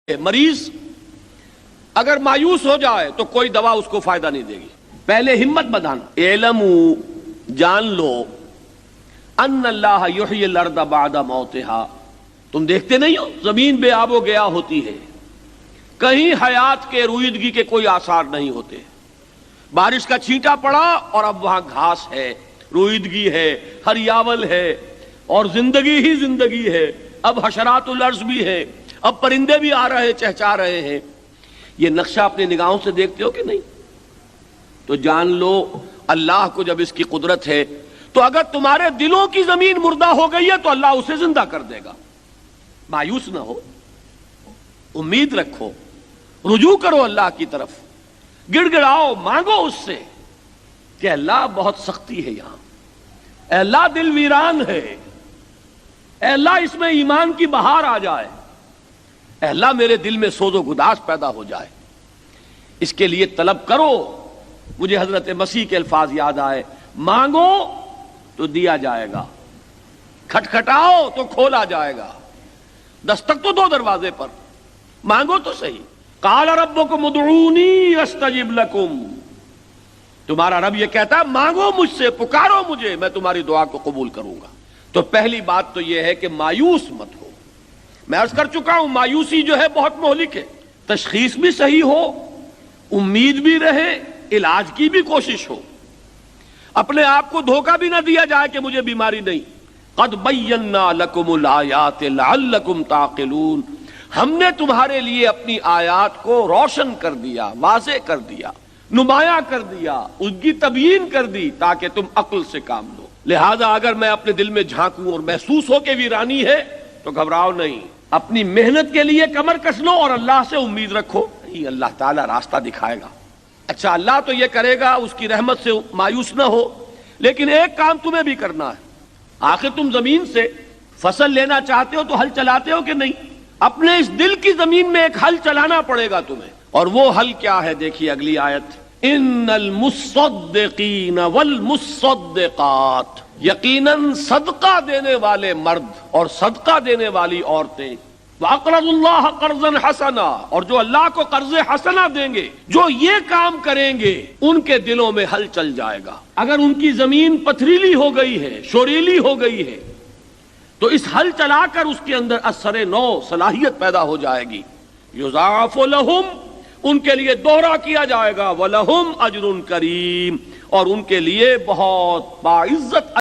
مریض اگر مایوس ہو جائے تو کوئی دوا اس کو فائدہ نہیں دے گی. پہلے ہمت بندھانا. اعلموا جان لو ان اللہ یحیی الارض بعد موتہا. تم دیکھتے نہیں ہو زمین بے آب و گیا ہوتی ہے, کہیں حیات کے رویدگی کے کوئی آثار نہیں ہوتے. بارش کا چھینٹا پڑا اور اب وہاں گھاس ہے, رویدگی ہے, ہریاول ہے اور زندگی ہی زندگی ہے. اب حشرات الارض بھی ہے, اب پرندے بھی آ رہے چہچا رہے ہیں. یہ نقشہ اپنی نگاہوں سے دیکھتے ہو کہ نہیں؟ تو جان لو اللہ کو جب اس کی قدرت ہے تو اگر تمہارے دلوں کی زمین مردہ ہو گئی ہے تو اللہ اسے زندہ کر دے گا. مایوس نہ ہو, امید رکھو, رجوع کرو اللہ کی طرف, گڑ گڑاؤ, مانگو اس سے کہ اللہ بہت سختی ہے یہاں, اے اللہ دل ویران ہے, اے اللہ اس میں ایمان کی بہار آ جائے, اے اللہ میرے دل میں سوز و گداس پیدا ہو جائے. اس کے لیے طلب کرو. مجھے حضرت مسیح کے الفاظ یاد آئے, مانگو تو دیا جائے گا, کھٹکھٹاؤ تو کھولا جائے گا. دستک تو دو دروازے پر, مانگو تو صحیح. قال ربکم ادعونی استجب لکم. تمہارا رب یہ کہتا ہے مانگو مجھ سے, پکارو مجھے, میں تمہاری دعا کو قبول کروں گا. تو پہلی بات تو یہ ہے کہ مایوس مت ہو. میں عرض کر چکا ہوں مایوسی جو ہے بہت مہلک ہے. تشخیص بھی صحیح ہو, امید بھی رہے, علاج کی بھی کوشش ہو, اپنے آپ کو دھوکہ بھی نہ دیا جائے کہ مجھے بیماری نہیں. قد بینا لکم الآیات لعلکم تعقلون. ہم نے تمہارے لیے اپنی آیات کو روشن کر دیا, واضح کر دیا, نمایاں کر دیا, اس کی تبیین کر دی تاکہ تم عقل سے کام لو. لہذا اگر میں اپنے دل میں جھانکوں اور محسوس ہو کہ ویرانی ہے تو گھبراؤ نہیں, اپنی محنت کے لیے کمر کس لو اور اللہ سے امید رکھو. اللہ تعالیٰ راستہ دکھائے گا. اچھا اللہ تو یہ کرے گا, اس کی رحمت سے مایوس نہ ہو, لیکن ایک کام تمہیں بھی کرنا ہے. آخر تم زمین سے فصل لینا چاہتے ہو تو ہل چلاتے ہو کہ نہیں؟ اپنے اس دل کی زمین میں ایک ہل چلانا پڑے گا تمہیں. اور وہ ہل کیا ہے؟ دیکھیے اگلی آیت, ان المصدقین والمصدقات. یقیناً صدقہ دینے والے مرد اور صدقہ دینے والی عورتیں, وَأَقْرَضُوا اللَّهَ قَرْضًا حَسَنًا, اور جو اللہ کو قرض حسنہ دیں گے, جو یہ کام کریں گے, ان کے دلوں میں ہل چل جائے گا. اگر ان کی زمین پتھریلی ہو گئی ہے, شوریلی ہو گئی ہے, تو اس ہل چلا کر اس کے اندر اثر نو صلاحیت پیدا ہو جائے گی. یضاعف لہم, ان کے لیے دوہرا کیا جائے گا, وَلَهُمْ أَجْرٌ كَرِيمٌ, اور ان کے لیے بہت باعزت